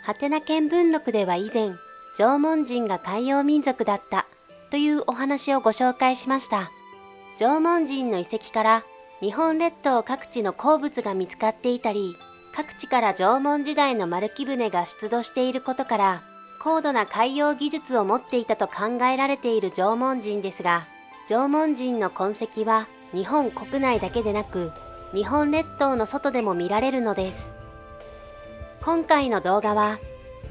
ハテナ見聞録では以前、縄文人が海洋民族だったというお話をご紹介しました。縄文人の遺跡から日本列島各地の鉱物が見つかっていたり、各地から縄文時代の丸木舟が出土していることから、高度な海洋技術を持っていたと考えられている縄文人ですが、縄文人の痕跡は日本国内だけでなく、日本列島の外でも見られるのです。今回の動画は、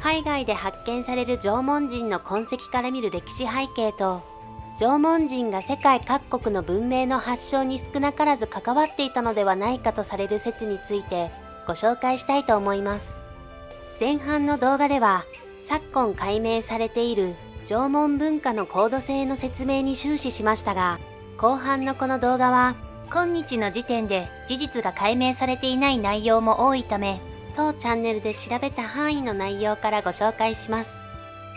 海外で発見される縄文人の痕跡から見る歴史背景と、縄文人が世界各国の文明の発祥に少なからず関わっていたのではないかとされる説についてご紹介したいと思います。前半の動画では、昨今解明されている縄文文化の高度性の説明に終始しましたが、後半のこの動画は、今日の時点で事実が解明されていない内容も多いため、当チャンネルで調べた範囲の内容からご紹介します。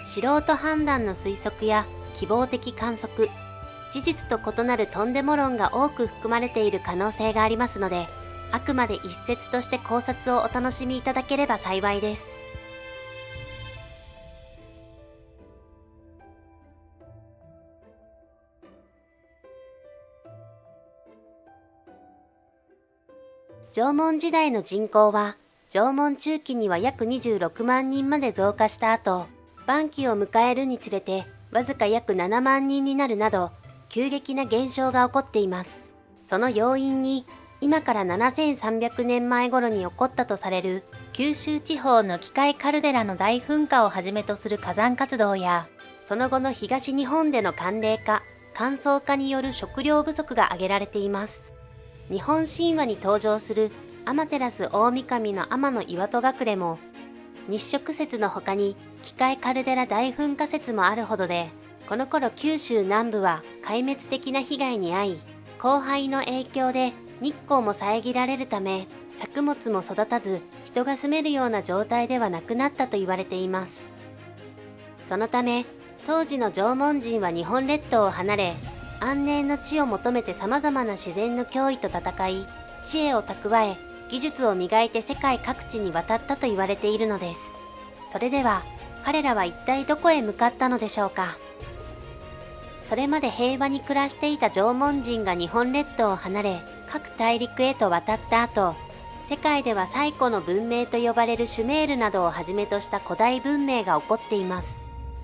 素人判断の推測や希望的観測、事実と異なるとんでも論が多く含まれている可能性がありますので、あくまで一説として考察をお楽しみいただければ幸いです。縄文時代の人口は、縄文中期には約26万人まで増加した後、晩期を迎えるにつれてわずか約7万人になるなど、急激な減少が起こっています。その要因に、今から7300年前頃に起こったとされる九州地方の機械カルデラの大噴火をはじめとする火山活動や、その後の東日本での寒冷化、乾燥化による食料不足が挙げられています。日本神話に登場する天照大神の天の岩戸隠れも、日食説の他に機械カルデラ大噴火説もあるほどで、この頃九州南部は壊滅的な被害に遭い、降灰の影響で日光も遮られるため、作物も育たず人が住めるような状態ではなくなったと言われています。そのため、当時の縄文人は日本列島を離れ、安寧の地を求めて様々な自然の脅威と戦い、知恵を蓄え、技術を磨いて世界各地に渡ったと言われているのです。それでは、彼らは一体どこへ向かったのでしょうか。それまで平和に暮らしていた縄文人が日本列島を離れ、各大陸へと渡った後、世界では最古の文明と呼ばれるシュメールなどをはじめとした古代文明が起こっています。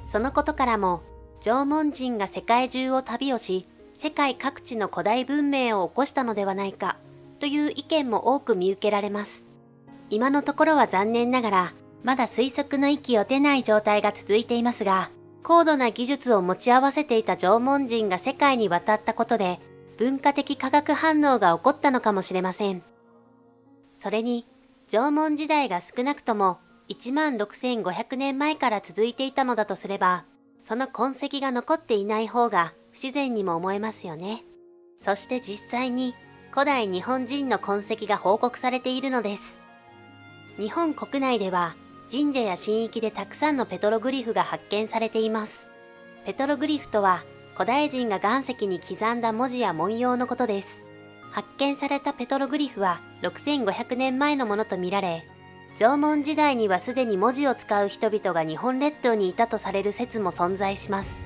そのことからも、縄文人が世界中を旅をし、世界各地の古代文明を起こしたのではないか、という意見も多く見受けられます。今のところは残念ながら、まだ推測の域を出ない状態が続いていますが、高度な技術を持ち合わせていた縄文人が世界に渡ったことで、文化的化学反応が起こったのかもしれません。それに、縄文時代が少なくとも16,500年前から続いていたのだとすれば、その痕跡が残っていない方が不自然にも思えますよね。そして実際に古代日本人の痕跡が報告されているのです。日本国内では神社や神域でたくさんのペトログリフが発見されています。ペトログリフとは古代人が岩石に刻んだ文字や文様のことです。発見されたペトログリフは6500年前のものとみられ、縄文時代にはすでに文字を使う人々が日本列島にいたとされる説も存在します。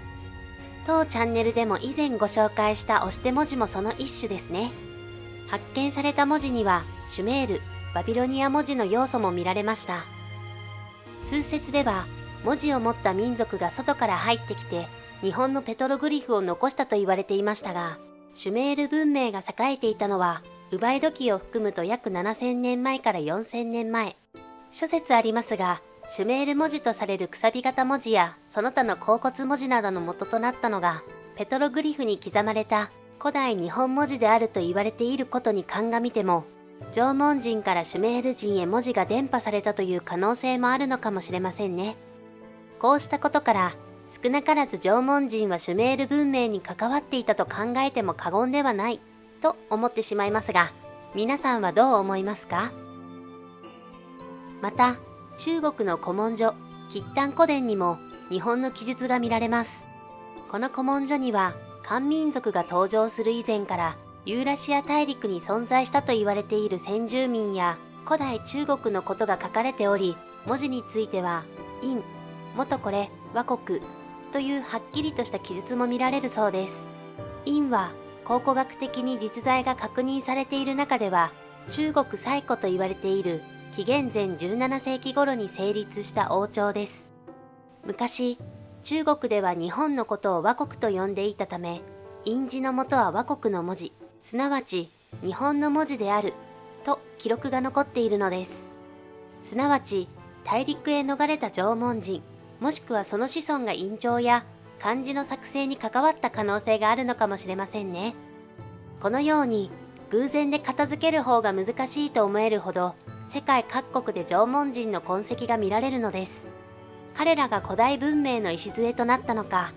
当チャンネルでも以前ご紹介した押して文字もその一種ですね。発見された文字にはシュメール、バビロニア文字の要素も見られました。通説では文字を持った民族が外から入ってきて日本のペトログリフを残したと言われていましたが、シュメール文明が栄えていたのは奪い時を含むと約7000年前から4000年前。諸説ありますが、シュメール文字とされるくさび型文字やその他の甲骨文字などの元となったのがペトログリフに刻まれた古代日本文字であると言われていることに鑑みても、縄文人からシュメール人へ文字が伝播されたという可能性もあるのかもしれませんね。こうしたことから少なからず縄文人はシュメール文明に関わっていたと考えても過言ではないと思ってしまいますが、皆さんはどう思いますか？また、中国の古文書、契丹古典にも日本の記述が見られます。この古文書には、漢民族が登場する以前からユーラシア大陸に存在したと言われている先住民や古代中国のことが書かれており、文字については、殷、元これ、倭国というはっきりとした記述も見られるそうです。殷は考古学的に実在が確認されている中では、中国最古と言われている紀元前17世紀頃に成立した王朝です。昔、中国では日本のことを倭国と呼んでいたため、殷字の元は倭国の文字、すなわち日本の文字であると記録が残っているのです。すなわち大陸へ逃れた縄文人、もしくはその子孫が殷帳や漢字の作成に関わった可能性があるのかもしれませんね。このように偶然で片付ける方が難しいと思えるほど、世界各国で縄文人の痕跡が見られるのです。彼らが古代文明の礎となったのか、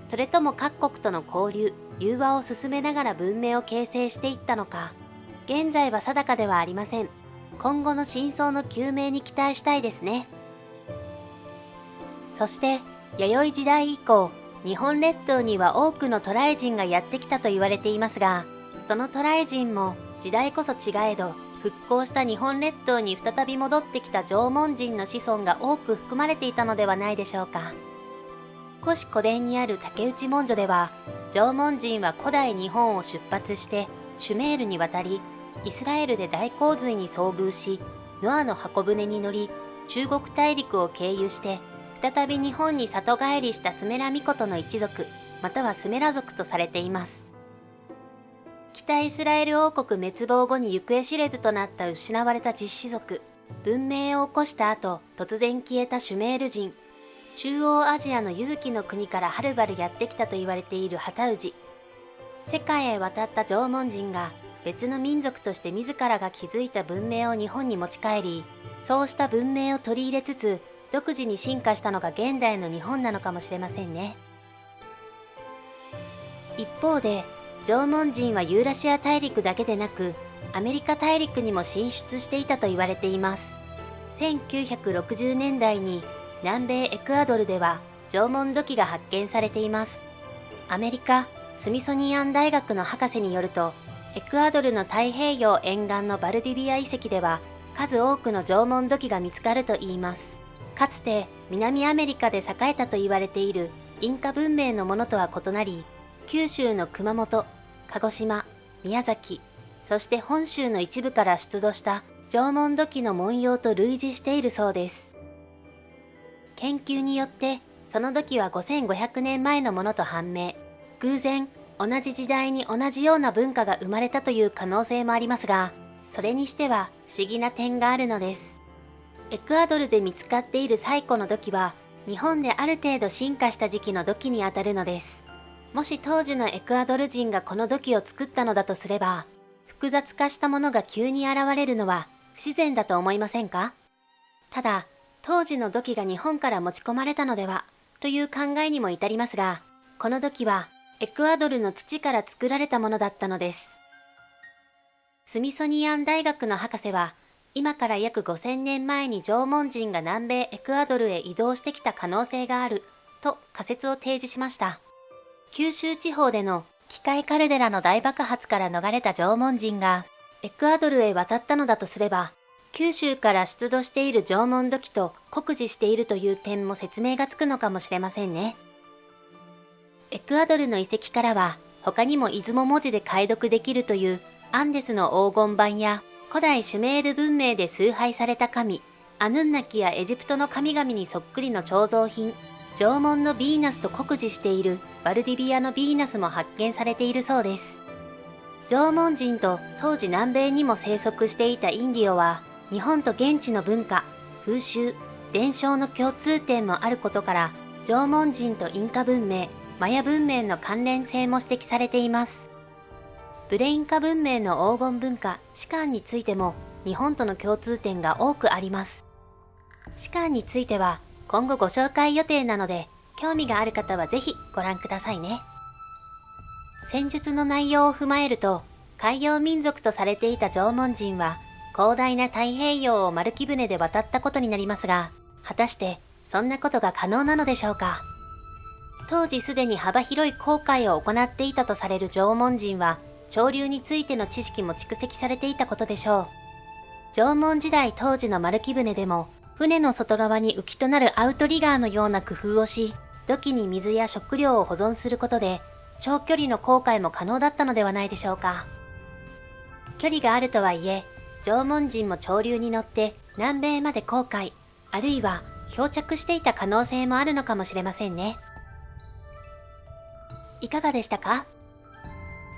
それとも各国との交流、融和を進めながら文明を形成していったのか、現在は定かではありません。今後の真相の究明に期待したいですね。そして、弥生時代以降、日本列島には多くの渡来人がやってきたと言われていますが、その渡来人も時代こそ違えど、復興した日本列島に再び戻ってきた縄文人の子孫が多く含まれていたのではないでしょうか。古紙古伝にある竹内文書では、縄文人は古代日本を出発してシュメールに渡り、イスラエルで大洪水に遭遇し、ノアの箱舟に乗り、中国大陸を経由して、再び日本に里帰りしたスメラミコトの一族、またはスメラ族とされています。北イスラエル王国滅亡後に行方知れずとなった失われた実子族、文明を起こした後、突然消えたシュメール人、中央アジアのユズキの国からはるばるやってきたと言われているハタウジ、世界へ渡った縄文人が別の民族として自らが築いた文明を日本に持ち帰り、そうした文明を取り入れつつ、独自に進化したのが現代の日本なのかもしれませんね。一方で、縄文人はユーラシア大陸だけでなく、アメリカ大陸にも進出していたと言われています。1960年代に南米エクアドルでは縄文土器が発見されています。アメリカ・スミソニアン大学の博士によると、エクアドルの太平洋沿岸のバルディビア遺跡では数多くの縄文土器が見つかるといいます。かつて南アメリカで栄えたと言われているインカ文明のものとは異なり、九州の熊本、鹿児島、宮崎、そして本州の一部から出土した縄文土器の文様と類似しているそうです。研究によってその土器は5500年前のものと判明。偶然同じ時代に同じような文化が生まれたという可能性もありますが、それにしては不思議な点があるのです。エクアドルで見つかっている最古の土器は日本である程度進化した時期の土器にあたるのです。もし当時のエクアドル人がこの土器を作ったのだとすれば、複雑化したものが急に現れるのは不自然だと思いませんか？ただ、当時の土器が日本から持ち込まれたのではという考えにも至りますが、この土器はエクアドルの土から作られたものだったのです。スミソニアン大学の博士は、今から約5000年前に縄文人が南米エクアドルへ移動してきた可能性があると仮説を提示しました。九州地方での機械カルデラの大爆発から逃れた縄文人がエクアドルへ渡ったのだとすれば、九州から出土している縄文土器と酷似しているという点も説明がつくのかもしれませんね。エクアドルの遺跡からは他にも出雲文字で解読できるというアンデスの黄金板や古代シュメール文明で崇拝された神アヌンナキやエジプトの神々にそっくりの彫像品、縄文のヴィーナスと酷似しているバルディビアのヴィーナスも発見されているそうです。縄文人と当時南米にも生息していたインディオは日本と現地の文化、風習、伝承の共通点もあることから、縄文人とインカ文明、マヤ文明の関連性も指摘されています。ブレインカ文明の黄金文化、シカンについても日本との共通点が多くあります。シカンについては今後ご紹介予定なので、興味がある方はぜひご覧くださいね。戦術の内容を踏まえると、海洋民族とされていた縄文人は、広大な太平洋を丸木舟で渡ったことになりますが、果たしてそんなことが可能なのでしょうか。当時すでに幅広い航海を行っていたとされる縄文人は、潮流についての知識も蓄積されていたことでしょう。縄文時代当時の丸木舟でも、船の外側に浮きとなるアウトリガーのような工夫をし、土器に水や食料を保存することで、長距離の航海も可能だったのではないでしょうか。距離があるとはいえ、縄文人も潮流に乗って南米まで航海、あるいは漂着していた可能性もあるのかもしれませんね。いかがでしたか？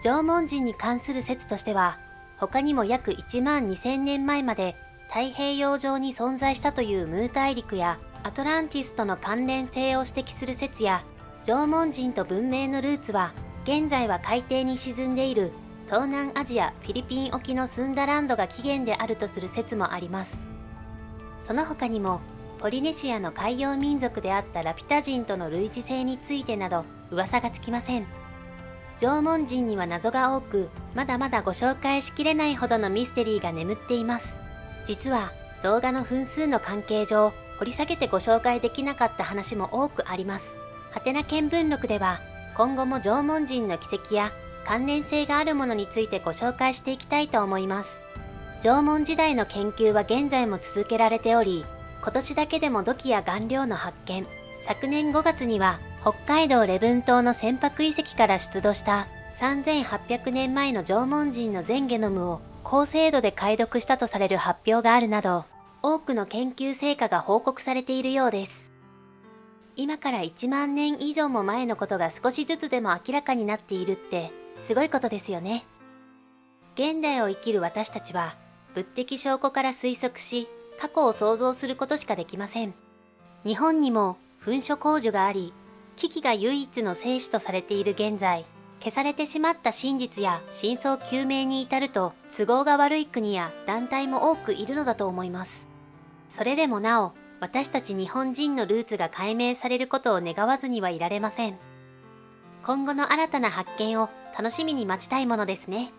縄文人に関する説としては、他にも約1万2000年前まで太平洋上に存在したというムー大陸やアトランティスとの関連性を指摘する説や、縄文人と文明のルーツは現在は海底に沈んでいる東南アジアフィリピン沖のスンダランドが起源であるとする説もあります。その他にもポリネシアの海洋民族であったラピュタ人との類似性についてなど噂がつきません。縄文人には謎が多く、まだまだご紹介しきれないほどのミステリーが眠っています。実は動画の分数の関係上、掘り下げてご紹介できなかった話も多くあります。はてな見聞録では、今後も縄文人の軌跡や関連性があるものについてご紹介していきたいと思います。縄文時代の研究は現在も続けられており、今年だけでも土器や顔料の発見、昨年5月には北海道礼文島の船舶遺跡から出土した3800年前の縄文人の全ゲノムを高精度で解読したとされる発表があるなど、多くの研究成果が報告されているようです。今から1万年以上も前のことが少しずつでも明らかになっているってすごいことですよね。現代を生きる私たちは物的証拠から推測し、過去を想像することしかできません。日本にも噴書工樹があり、危機が唯一の生死とされている現在、消されてしまった真実や真相究明に至ると都合が悪い国や団体も多くいるのだと思います。それでもなお、私たち日本人のルーツが解明されることを願わずにはいられません。今後の新たな発見を楽しみに待ちたいものですね。